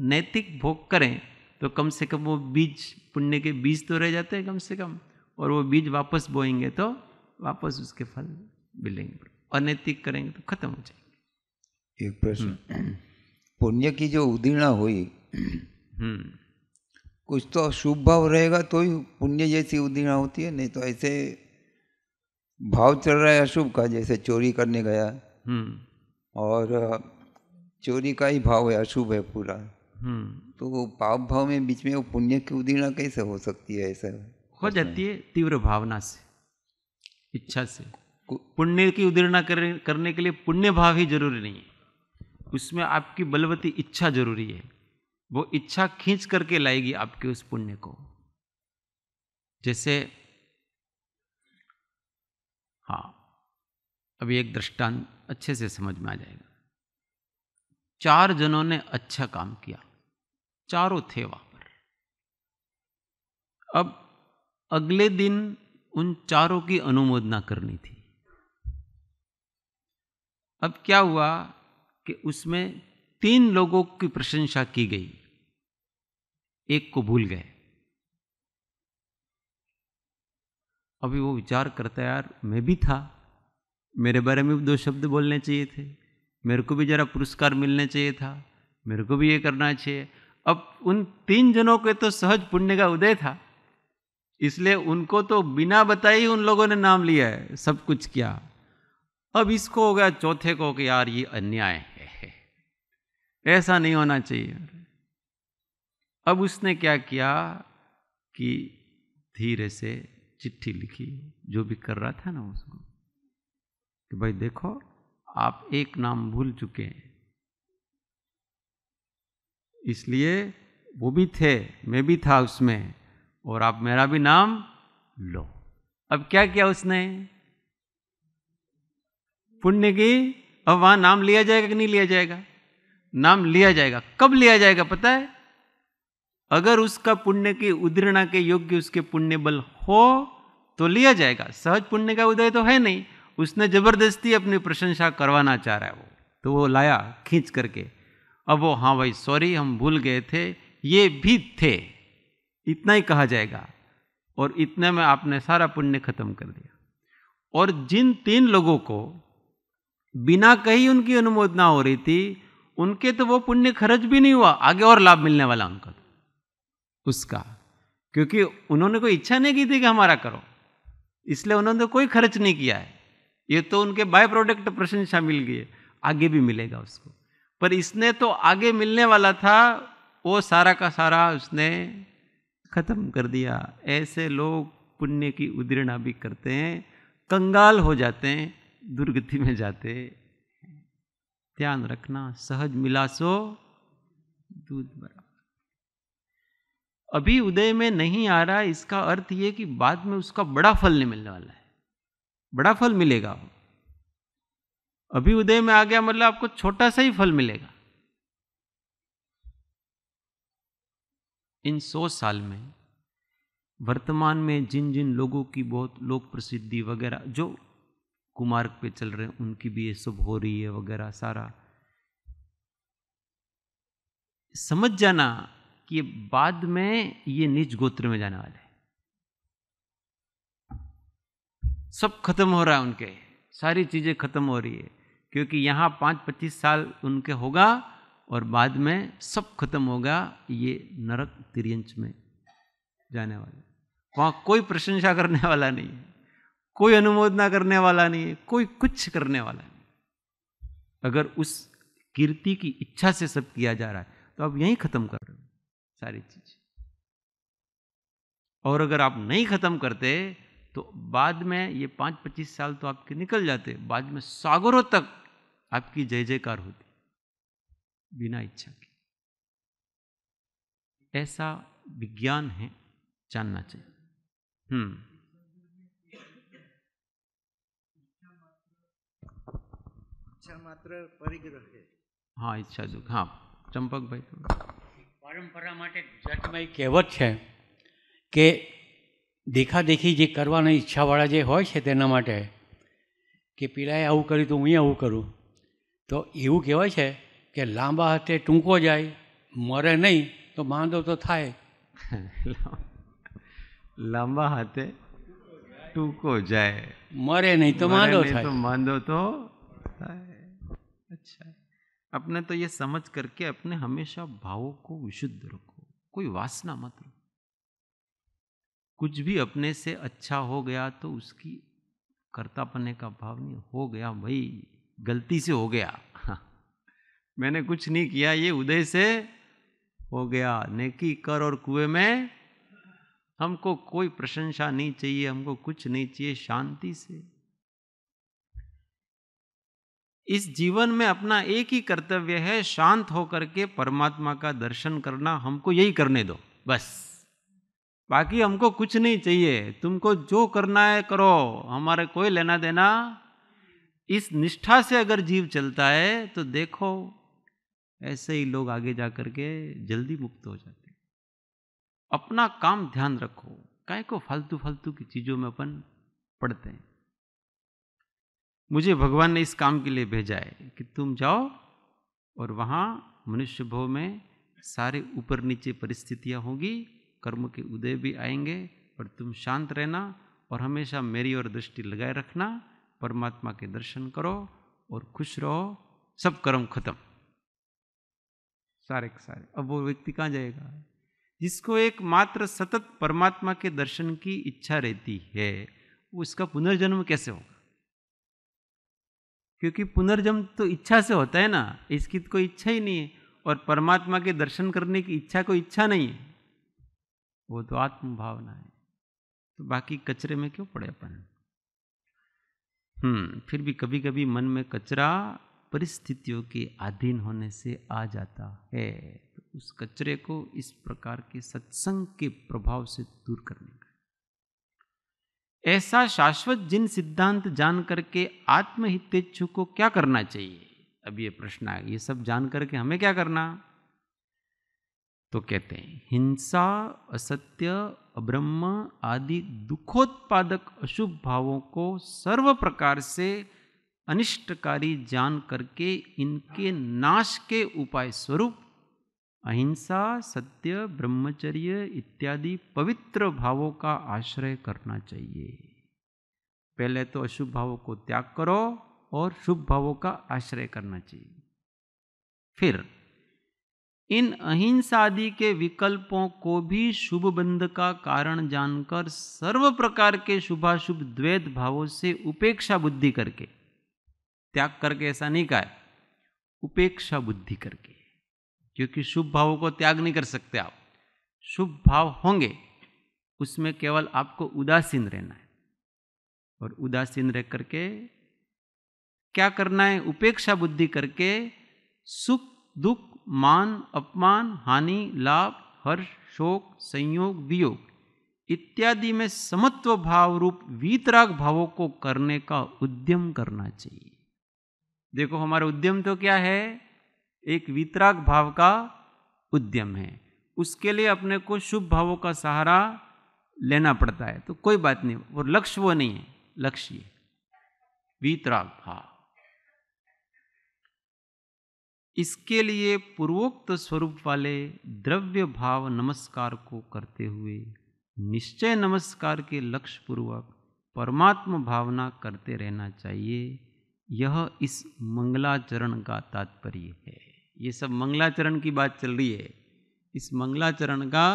A: नैतिक भोग करें तो कम से कम वो बीज, पुण्य के बीज तो रह जाते हैं कम से कम, और वो बीज वापस बोएंगे तो वापस उसके फल मिलेंगे। अनैतिक करेंगे तो खत्म हो जाएंगे।
C: एक प्रश्न, पुण्य की जो उदीर्णा हुई, कुछ तो शुभ भाव रहेगा तो ही पुण्य जैसी उदीर्णा होती है, नहीं तो ऐसे भाव चल रहा है अशुभ का, जैसे चोरी करने गया और चोरी का ही भाव है, अशुभ है पूरा, तो वो पाप भाव में बीच में वो पुण्य की उदीर्णा कैसे हो सकती है? ऐसा
A: हो जाती है तीव्र भावना से, इच्छा से। पुण्य की उदीर्णा करने के लिए पुण्य भाव ही जरूरी नहीं है, उसमें आपकी बलवती इच्छा जरूरी है। वो इच्छा खींच करके लाएगी आपके उस पुण्य को। जैसे हाँ, अभी एक दृष्टांत अच्छे से समझ में आ जाएगा। 4 जनों ने अच्छा काम किया, चारों थे वहां पर, अब अगले दिन उन चारों की अनुमोदना करनी थी। अब क्या हुआ कि उसमें 3 लोगों की प्रशंसा की गई, एक को भूल गए। अभी वो विचार करता है, यार मैं भी था, मेरे बारे में भी 2 शब्द बोलने चाहिए थे, मेरे को भी जरा पुरस्कार मिलने चाहिए था, मेरे को भी ये करना चाहिए। अब उन 3 जनों के तो सहज पुण्य का उदय था, इसलिए उनको तो बिना बताए ही उन लोगों ने नाम लिया है, सब कुछ किया। अब इसको हो गया चौथे को कि यार ये अन्याय है, ऐसा नहीं होना चाहिए। अब उसने क्या किया कि धीरे से चिट्ठी लिखी, जो भी कर रहा था ना उसको, कि भाई देखो आप एक नाम भूल चुके हैं, इसलिए वो भी थे, मैं भी था उसमें, और आप मेरा भी नाम लो। अब क्या किया उसने? पुण्य की, अब वहां नाम लिया जाएगा कि नहीं लिया जाएगा? नाम लिया जाएगा। कब लिया जाएगा पता है? अगर उसका पुण्य की उद्धरणा के योग्य उसके पुण्य बल हो तो लिया जाएगा। सहज पुण्य का उदय तो है नहीं, उसने जबरदस्ती अपनी प्रशंसा करवाना चाह रहा है वो, तो वो लाया खींच करके। अब वो, हाँ भाई सॉरी हम भूल गए थे, ये भी थे, इतना ही कहा जाएगा, और इतने में आपने सारा पुण्य खत्म कर दिया। और जिन 3 लोगों को बिना कहीं उनकी अनुमोदना हो रही थी, उनके तो वो पुण्य खर्च भी नहीं हुआ, आगे और लाभ मिलने वाला उनका उसका, क्योंकि उन्होंने कोई इच्छा नहीं की थी कि हमारा करो, इसलिए उन्होंने कोई खर्च नहीं किया है। ये तो उनके बाय प्रोडक्ट प्रशंसा मिल गई है, आगे भी मिलेगा उसको। पर इसने तो आगे मिलने वाला था, वो सारा का सारा उसने खत्म कर दिया। ऐसे लोग पुण्य की उद्धरणा भी करते हैं, कंगाल हो जाते हैं, दुर्गति में जाते। ध्यान रखना, सहज मिला सो दूध बराबर। अभी उदय में नहीं आ रहा, इसका अर्थ यह कि बाद में उसका बड़ा फल नहीं मिलने वाला है, बड़ा फल मिलेगा। अभी उदय में आ गया मतलब आपको छोटा सा ही फल मिलेगा। इन 100 साल में वर्तमान में जिन जिन लोगों की बहुत लोक प्रसिद्धि वगैरह जो कुमार्ग पे चल रहे हैं, उनकी भी ये सब हो रही है वगैरह, सारा समझ जाना कि ये बाद में ये नीच गोत्र में जाने वाले हैं। सब खत्म हो रहा है, उनके सारी चीजें खत्म हो रही है, क्योंकि यहां 5-25 साल उनके होगा और बाद में सब खत्म होगा, ये नरक तिर्यंच में जाने वाले। वहां कोई प्रशंसा करने वाला नहीं है, कोई अनुमोदना करने वाला नहीं है, कोई कुछ करने वाला नहीं। अगर उस कीर्ति की इच्छा से सब किया जा रहा है तो आप यहीं खत्म कर रहे हो सारी चीज। और अगर आप नहीं खत्म करते तो बाद में ये 5-25 साल तो आपके निकल जाते, बाद में सागरों तक आपकी जय जयकार होती बिना इच्छा के। ऐसा विज्ञान है, जानना चाहिए।
D: इच्छा मात्र परिग्रह है।
A: हाँ, इच्छा दुख। हाँ चंपक भाई,
E: પરંપરા માટે ગુજરાતીમાં એક કહેવત છે કે દેખાદેખી જે કરવાની ઈચ્છાવાળા જે હોય છે તેના માટે કે પેલાએ આવું કર્યું તો હું આવું કરું, તો એવું કહેવાય છે કે લાંબા હાથે ટૂંકો જાય, મરે નહીં તો માંદો તો થાય.
A: લાંબા હાથે ટૂંકો જાય,
E: મરે નહીં તો માંદો થાય.
A: तो માંदो तो अच्छा है। अपने तो ये समझ करके अपने हमेशा भावों को विशुद्ध रखो, कोई वासना मत रखो। कुछ भी अपने से अच्छा हो गया तो उसकी कर्तापने का भाव नहीं, हो गया भाई गलती से हो गया, मैंने कुछ नहीं किया, ये उदय से हो गया। नेकी कर और कुएं में, हमको कोई प्रशंसा नहीं चाहिए, हमको कुछ नहीं चाहिए, शांति से। इस जीवन में अपना एक ही कर्तव्य है, शांत होकर के परमात्मा का दर्शन करना। हमको यही करने दो बस, बाकी हमको कुछ नहीं चाहिए। तुमको जो करना है करो, हमारे कोई लेना देना। इस निष्ठा से अगर जीव चलता है तो देखो ऐसे ही लोग आगे जा करके जल्दी मुक्त हो जाते। अपना काम ध्यान रखो। काय को फालतू फालतू की चीजों में अपन पड़ते हैं। मुझे भगवान ने इस काम के लिए भेजा है कि तुम जाओ और वहां मनुष्य भव में सारे ऊपर नीचे परिस्थितियां होगी, कर्म के उदय भी आएंगे, पर तुम शांत रहना और हमेशा मेरी ओर दृष्टि लगाए रखना, परमात्मा के दर्शन करो और खुश रहो, सब कर्म खत्म सारे के सारे। अब वो व्यक्ति कहाँ जाएगा? जिसको एकमात्र सतत परमात्मा के दर्शन की इच्छा रहती है, उसका पुनर्जन्म कैसे होगा? क्योंकि पुनर्जन्म तो इच्छा से होता है ना, इसकी तो कोई इच्छा ही नहीं है, और परमात्मा के दर्शन करने की इच्छा कोई इच्छा नहीं है, वो तो आत्म भावना है। तो बाकी कचरे में क्यों पड़े अपन? फिर भी कभी कभी मन में कचरा परिस्थितियों के अधीन होने से आ जाता है, तो उस कचरे को इस प्रकार के सत्संग के प्रभाव से दूर करने का। ऐसा शाश्वत जिन सिद्धांत जान करके आत्महितेच्छु को क्या करना चाहिए? अब ये प्रश्न है, ये सब जान करके हमें क्या करना? तो कहते हैं हिंसा, असत्य, अब्रह्म आदि दुखोत्पादक अशुभ भावों को सर्व प्रकार से अनिष्टकारी जान करके इनके नाश के उपाय स्वरूप अहिंसा, सत्य, ब्रह्मचर्य इत्यादि पवित्र भावों का आश्रय करना चाहिए। पहले तो अशुभ भावों को त्याग करो और शुभ भावों का आश्रय करना चाहिए। फिर इन अहिंसा आदि के विकल्पों को भी शुभ बंध का कारण जानकर सर्व प्रकार के शुभाशुभ द्वैत भावों से उपेक्षा बुद्धि करके, त्याग करके ऐसा नहीं कहा है, उपेक्षा बुद्धि करके, क्योंकि शुभ भावों को त्याग नहीं कर सकते आप। शुभ भाव होंगे, उसमें केवल आपको उदासीन रहना है, और उदासीन रह करके क्या करना है? उपेक्षा बुद्धि करके सुख दुख, मान अपमान, हानि लाभ, हर्ष शोक, संयोग वियोग इत्यादि में समत्व भाव रूप वीतराग भावों को करने का उद्यम करना चाहिए। देखो हमारा उद्यम तो क्या है? एक वीतराग भाव का उद्यम है। उसके लिए अपने को शुभ भावों का सहारा लेना पड़ता है, तो कोई बात नहीं, वो लक्ष्य वो नहीं है, लक्ष्य वीतराग भाव। इसके लिए पूर्वोक्त स्वरूप वाले द्रव्य भाव नमस्कार को करते हुए निश्चय नमस्कार के लक्ष्य पूर्वक परमात्म भावना करते रहना चाहिए। यह इस मंगलाचरण का तात्पर्य है। ये सब मंगलाचरण की बात चल रही है, इस मंगलाचरण का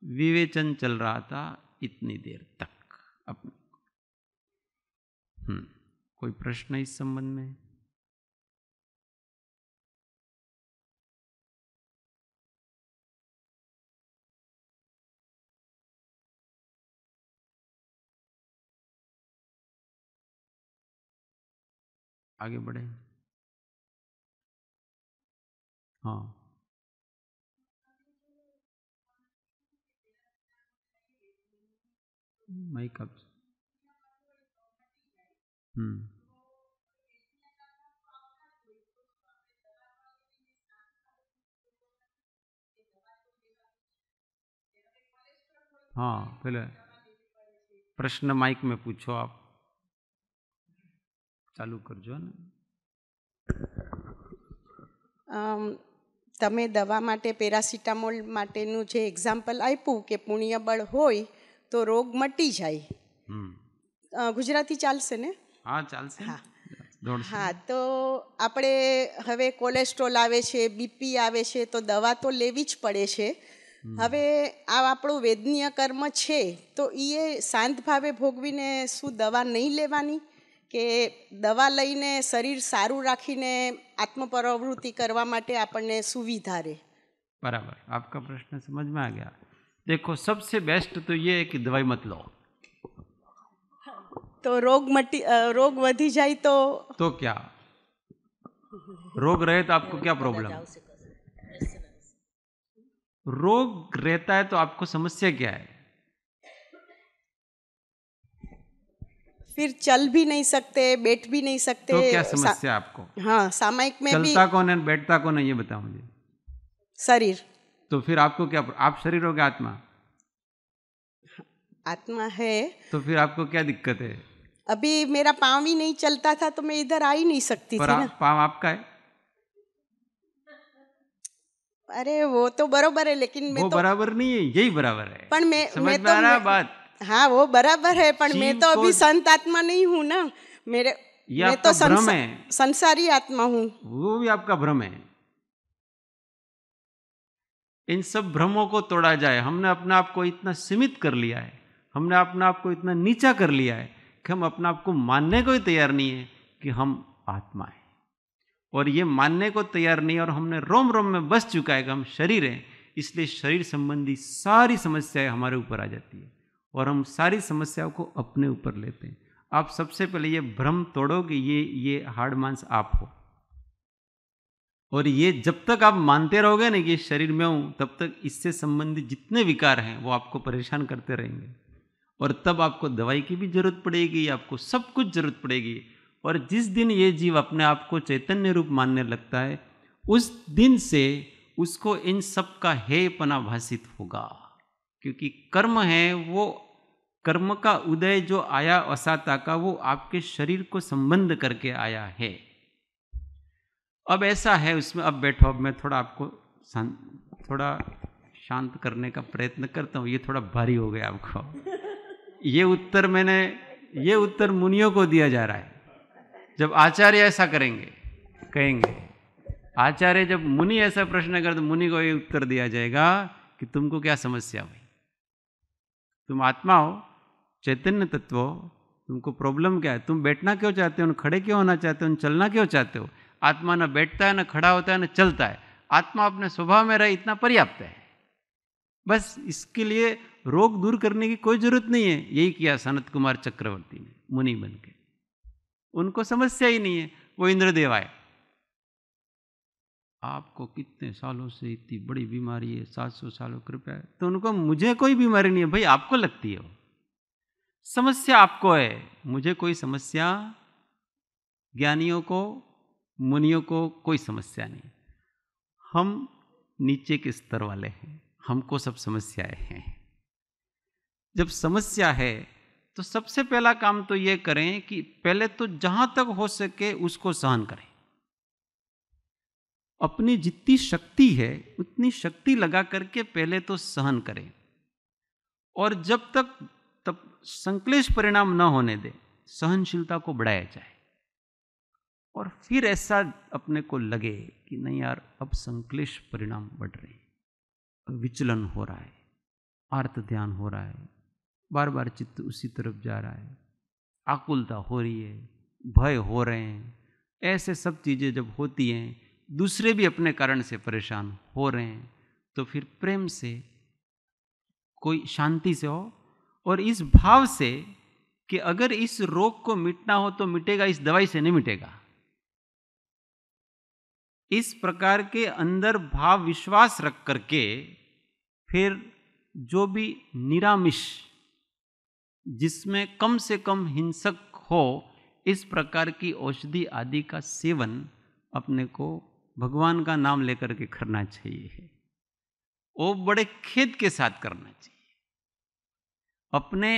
A: विवेचन चल रहा था इतनी देर तक। अब कोई प्रश्न इस संबंध में? आगे बढ़े। हाँ, मैं कब हाँ, पहले प्रश्न माइक में पूछो, आप चालू करजो ने।
F: તમે દવા માટે પેરાસિટામોલ માટેનું જે એક્ઝામ્પલ આપ્યું કે પુણ્યબળ હોય તો રોગ મટી જાય, ગુજરાતી ચાલશે ને?
A: હા ચાલશે।
F: હા, તો આપણે હવે કોલેસ્ટ્રોલ આવે છે, બીપી આવે છે, તો દવા તો લેવી જ પડે છે। હવે આ આપણું વેદનીય કર્મ છે, તો એ શાંત ભાવે ભોગવીને શું દવા નહીં લેવાની, કે દવા લઈને શરીર સારું રાખીને આત્મપ્રવૃત્તિ કરવા માટે આપણને સુવિધા રહે?
A: बराबर, आपका प्रश्न समझ में आ गया। देखो सबसे बेस्ट तो ये है कि दवाई मत लो।
F: तो रोग वधी जाए तो
A: क्या रोग रहे तो आपको क्या प्रॉब्लम? रोग रहता है तो आपको समस्या क्या है?
F: फिर चल भी नहीं सकते, बैठ भी नहीं सकते,
A: तो क्या समस्या आपको?
F: हाँ, सामायिक में भी
A: चलता कौन है, बैठता कौन है, ये बताओ मुझे।
F: शरीर।
A: तो फिर आपको क्या, आप शरीर हो गया, आत्मा?
F: आत्मा है।
A: तो फिर आपको क्या दिक्कत है?
F: अभी मेरा पाँव ही नहीं चलता था तो मैं इधर आ ही नहीं सकती थी ना।
A: पाँव आपका है?
F: अरे वो तो बराबर है, लेकिन मैं
A: वो
F: तो
A: बराबर नहीं है, यही बराबर है।
F: पर मैं
A: समझ में
F: तो
A: आ रहा बात?
F: हाँ वो बराबर है, पर मैं तो अभी संत आत्मा नहीं हूँ ना। मैं तो संसारी आत्मा हूँ।
A: वो भी आपका भ्रम है। इन सब भ्रमों को तोड़ा जाए। हमने अपने आप को इतना सीमित कर लिया है, हमने अपने आप को इतना नीचा कर लिया है कि हम अपने आप को मानने को ही तैयार नहीं है कि हम आत्मा है। और ये मानने को तैयार नहीं, और हमने रोम रोम में बस चुका है कि हम शरीर हैं। इसलिए शरीर संबंधी सारी समस्याएं हमारे ऊपर आ जाती है और हम सारी समस्याओं को अपने ऊपर लेते हैं। आप सबसे पहले ये भ्रम तोड़ो कि ये हाड़ मांस आप हो। और ये जब तक आप मानते रहोगे ना कि शरीर में हूं, तब तक इससे संबंधित जितने विकार हैं वो आपको परेशान करते रहेंगे। और तब आपको दवाई की भी जरूरत पड़ेगी, आपको सब कुछ जरूरत पड़ेगी। और जिस दिन ये जीव अपने आप को चैतन्य रूप मानने लगता है, उस दिन से उसको इन सब का हेयपना भासित होगा। क्योंकि कर्म है, वो कर्म का उदय जो आया असाता का, वो आपके शरीर को संबंध करके आया है। अब ऐसा है उसमें, अब बैठो, अब मैं थोड़ा आपको थोड़ा शांत करने का प्रयत्न करता हूँ। ये थोड़ा भारी हो गया आपको। ये उत्तर मुनियों को दिया जा रहा है। जब आचार्य ऐसा कहेंगे, आचार्य जब मुनि ऐसा प्रश्न कर, तो मुनि को ये उत्तर दिया जाएगा कि तुमको क्या समस्या हुई, तुम आत्मा हो, चैतन्य तत्व हो, तुमको प्रॉब्लम क्या है, तुम बैठना क्यों चाहते हो, खड़े क्यों होना चाहते हो, चलना क्यों चाहते हो। आत्मा न बैठता है, न खड़ा होता है, न चलता है। आत्मा अपने स्वभाव में रहे, इतना पर्याप्त है। बस इसके लिए रोग दूर करने की कोई जरूरत नहीं है। यही किया सनत कुमार चक्रवर्ती ने, मुनि बन के। उनको समस्या ही नहीं है। वो इंद्रदेव आए, आपको कितने सालों से इतनी बड़ी बीमारी है, 700 सालों कृपया है। तो उनको, मुझे कोई बीमारी नहीं है भाई, आपको लगती है। समस्या आपको है, मुझे कोई समस्या, ज्ञानियों को, मुनियों को कोई समस्या नहीं। हम नीचे के स्तर वाले हैं, हमको सब समस्याएं हैं। जब समस्या है तो सबसे पहला काम तो ये करें कि पहले तो जहां तक हो सके उसको सहन करें। अपनी जितनी शक्ति है उतनी शक्ति लगा करके पहले तो सहन करें। और जब तक तब संक्लेश परिणाम न होने दे, सहनशीलता को बढ़ाया जाए। और फिर ऐसा अपने को लगे कि नहीं यार, अब संक्लेश परिणाम बढ़ रहे हैं, विचलन हो रहा है, आर्त ध्यान हो रहा है, बार बार चित्त उसी तरफ जा रहा है, आकुलता हो रही है, भय हो रहे हैं। ऐसे सब चीज़ें जब होती हैं, दूसरे भी अपने कारण से परेशान हो रहे हैं, तो फिर प्रेम से, कोई शांति से हो, और इस भाव से कि अगर इस रोग को मिटना हो तो मिटेगा, इस दवाई से नहीं मिटेगा। इस प्रकार के अंदर भाव विश्वास रख करके फिर जो भी निरामिष, जिसमें कम से कम हिंसक हो, इस प्रकार की औषधि आदि का सेवन अपने को भगवान का नाम लेकर के करना चाहिए। वो बड़े खेद के साथ करना चाहिए। अपने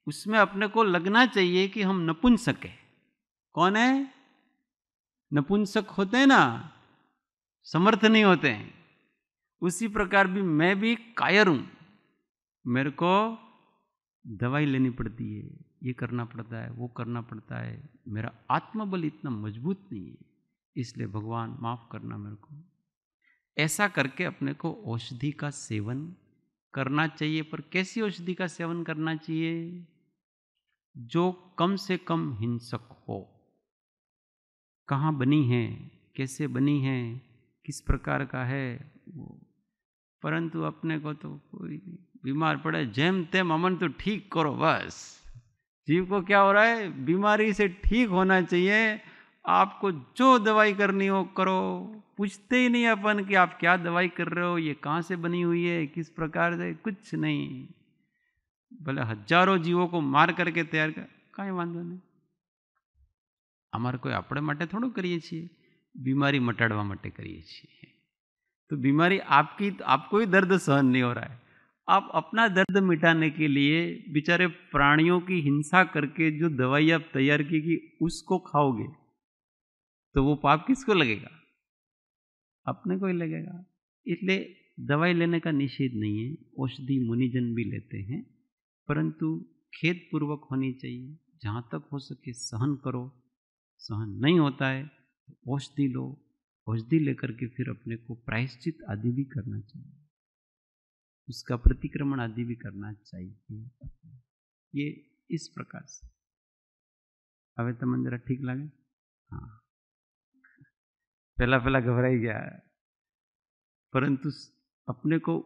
A: उसमें अपने को लगना चाहिए कि हम नपुंसक हैं। कौन है? नपुंसक होते हैं ना, समर्थ नहीं होते हैं। उसी प्रकार भी मैं भी कायर हूं, मेरे को दवाई लेनी पड़ती है, ये करना पड़ता है, वो करना पड़ता है। मेरा आत्मबल इतना मजबूत नहीं है, इसलिए भगवान माफ करना मेरे को। ऐसा करके अपने को औषधि का सेवन करना चाहिए। पर कैसी औषधि का सेवन करना चाहिए? जो कम से कम हिंसक हो। कहाँ बनी है, कैसे बनी है, किस प्रकार का है वो। परंतु अपने को तो कोई बीमार पड़े, जेम तेम अमन तो ठीक करो बस। जीव को क्या हो रहा है? बीमारी से ठीक होना चाहिए। आपको जो दवाई करनी हो करो, पूछते ही नहीं अपन कि आप क्या दवाई कर रहे हो, ये कहाँ से बनी हुई है, किस प्रकार से, कुछ नहीं। भले हजारों जीवों को मार करके तैयार कर, कांई वांधो नहीं। અમારે કોઈ આપણે માટે થોડું કરીએ છીએ, बीमारी मटाड़वा માટે કરીએ છીએ। तो बीमारी आपकी, आपको ही दर्द सहन नहीं हो रहा है, आप अपना दर्द मिटाने के लिए बेचारे प्राणियों की हिंसा करके जो दवाई आप तैयार की उसको खाओगे तो वो पाप किसको लगेगा? अपने को ही लगेगा। इसलिए दवाई लेने का निषेध नहीं है, औषधि मुनिजन भी लेते हैं, परंतु खेद पूर्वक होनी चाहिए। जहाँ तक हो सके सहन करो, सहन नहीं होता है तो औषधि लो, औषधि लेकर के फिर अपने को प्रायश्चित आदि भी करना चाहिए, उसका प्रतिक्रमण आदि भी करना चाहिए। ये इस प्रकार से હવે તમને जरा ठीक लगे? हाँ, पहला पहला घबराई गया है, परंतु अपने को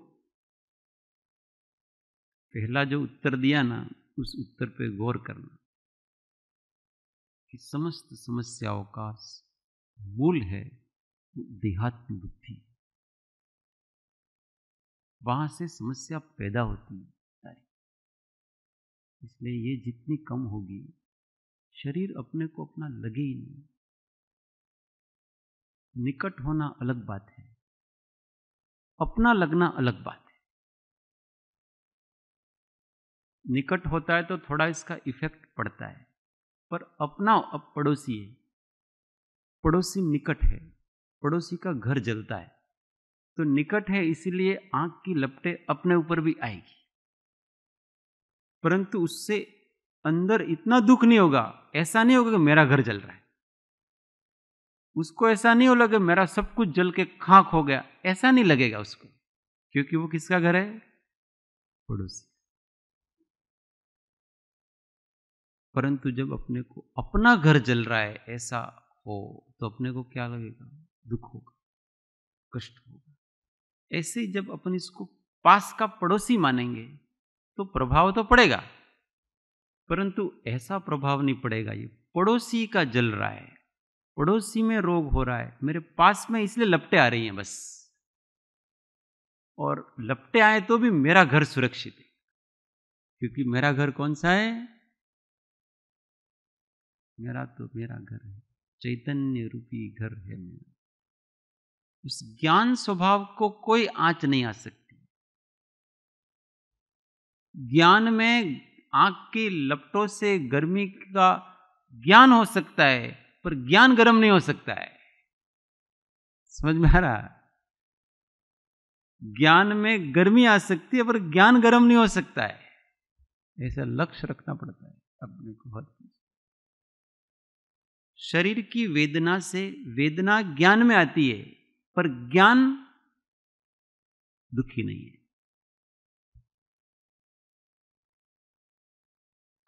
A: पहला जो उत्तर दिया ना उस उत्तर पे गौर करना कि समस्त समस्याओं का मूल है देहात्म बुद्धि, वहां से समस्या पैदा होती है। इसलिए ये जितनी कम होगी, शरीर अपने को अपना लगे ही नहीं। निकट होना अलग बात है, अपना लगना अलग बात है। निकट होता है तो थोड़ा इसका इफेक्ट पड़ता है, पर अपना अब पड़ोसी है, पड़ोसी निकट है, पड़ोसी का घर जलता है तो निकट है, इसीलिए आंख की लपटें अपने ऊपर भी आएगी, परंतु उससे अंदर इतना दुख नहीं होगा। ऐसा नहीं होगा कि मेरा घर जल रहा है, उसको ऐसा नहीं होगा कि मेरा सब कुछ जल के खाक हो गया, ऐसा नहीं लगेगा उसको, क्योंकि वो किसका घर है? पड़ोसी। परंतु जब अपने को अपना घर जल रहा है ऐसा हो तो अपने को क्या लगेगा? दुख होगा, कष्ट होगा। ऐसे ही जब अपन इसको पास का पड़ोसी मानेंगे तो प्रभाव तो पड़ेगा, परंतु ऐसा प्रभाव नहीं पड़ेगा ये पड़ोसी का जल रहा है, पड़ोसी में रोग हो रहा है, मेरे पास में इसलिए लपटें आ रही हैं बस, और लपटें आए तो भी मेरा घर सुरक्षित है, क्योंकि मेरा घर कौन सा है? मेरा तो मेरा घर है, चैतन्य रूपी घर है मेरा। उस ज्ञान स्वभाव को कोई आंच नहीं आ सकती। ज्ञान में आंख की लपटों से गर्मी का ज्ञान हो सकता है, पर ज्ञान गर्म नहीं हो सकता है। समझ में आ रहा? ज्ञान में गर्मी आ सकती है पर ज्ञान गर्म नहीं हो सकता है। ऐसा लक्ष्य रखना पड़ता है अपने को। शरीर की वेदना से वेदना ज्ञान में आती है, पर ज्ञान दुखी नहीं है।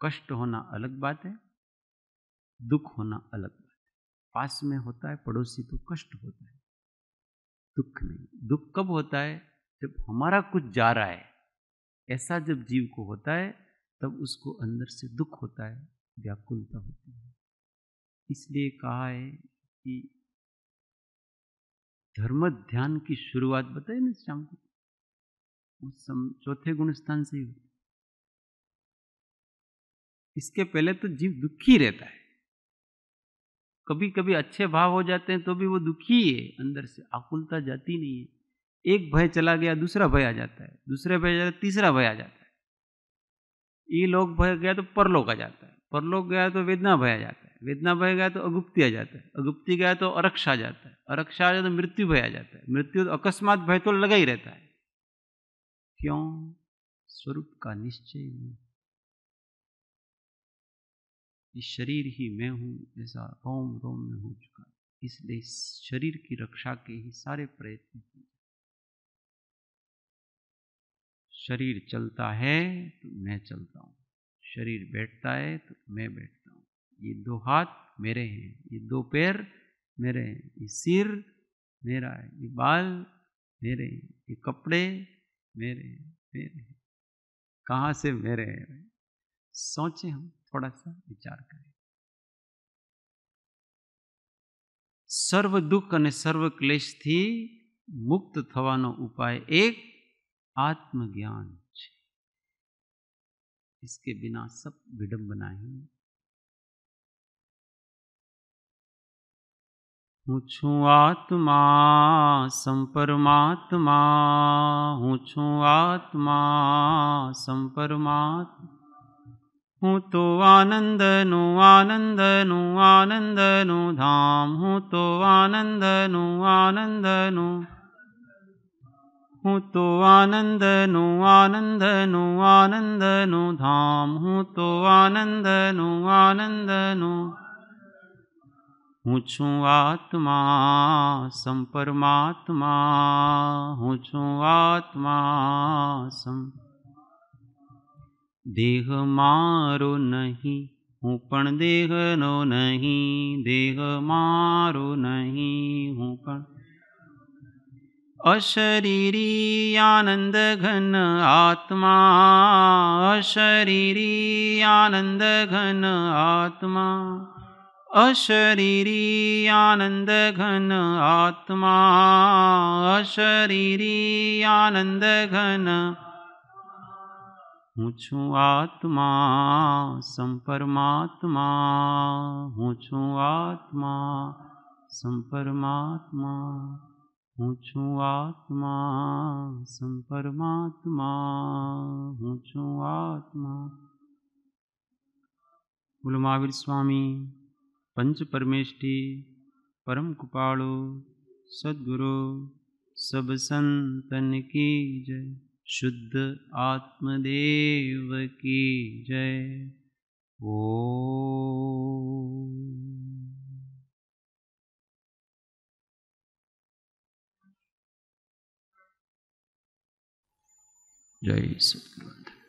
A: कष्ट होना अलग बात है, दुख होना अलग बात है। पास में होता है पड़ोसी तो कष्ट होता है, दुख नहीं। दुख कब होता है? जब हमारा कुछ जा रहा है, ऐसा जब जीव को होता है तब उसको अंदर से दुख होता है, व्याकुलता होती है। इसलिए कहा है कि धर्म ध्यान की शुरुआत बताए ना शाम को, उस चौथे गुण स्थान से ही होती। इसके पहले तो जीव दुखी रहता है, कभी कभी अच्छे भाव हो जाते हैं तो भी वो दुखी है, अंदर से आकुलता जाती नहीं है। एक भय चला गया दूसरा भय आ जाता है, दूसरे भय जाता है तीसरा भय आ जाता है, ये लोग भय गया तो परलोक आ जाता है, परलोक गया तो वेदना भय आ जाता है, वेदना भय गया तो अगुप्ति आ जाता है, अगुप्ति गया तो अरक्ष आ जाता है, अरक्ष आ जाए तो मृत्यु भय आ जाता है, मृत्यु तो अकस्मात भय तो लगा ही रहता है। क्यों? स्वरूप का निश्चय नहीं। इस शरीर ही मैं हूं ऐसा रोम रोम में हो चुका, इसलिए शरीर की रक्षा के ही सारे प्रयत्न किए। शरीर चलता है तो मैं चलता हूं, शरीर बैठता है तो मैं बैठता हूं, ये दो हाथ मेरे हैं, ये दो पैर मेरे हैं, ये सिर मेरा है, ये बाल मेरे हैं, ये कपड़े मेरे हैं, मेरे हैं। कहाँ से मेरे हैं? सोचें, हम थोड़ा सा विचार करें। सर्व दुख અને સર્વ ક્લેશથી મુક્ત થવાનો ઉપાય એક आत्मज्ञान છે। इसके बिना सब विडंबना ही। હું છું આત્મા સંપરમાત્મા, હું છું આત્મા સંપરમાત્મા, હું તો આનંદનું આનંદનું આનંદનું ધામ, હું તો આનંદનું આનંદનું, હું તો આનંદનું આનંદનું આનંદનું ધામ, હું તો આનંદનું આનંદનું, હું છું આત્મા સંપરમાત્મા, હું છું આત્મા દેહ મારો નહીં, હું પણ દેહનો નહીં, દેહ મારો નહીં, હું પણ અશરીરી આનંદ ઘન આત્મા, અશરીરી આનંદ ઘન આત્મા, અશરીરી આનંદ ઘન આત્મા, અશરીરી આનંદ ઘન, હું છું આત્મા સંપરમાત્મા, હું છું આત્મા સંપરમાત્મા, હું છું આત્મા સંપરમાત્મા, હું છું આત્મા. બોલો મહાવીર સ્વામી पंच परमेष्टि परम कृपालु सद्गुरु सब संतन की जय, शुद्ध आत्मदेव की जय. ओ जय सद्गुरु.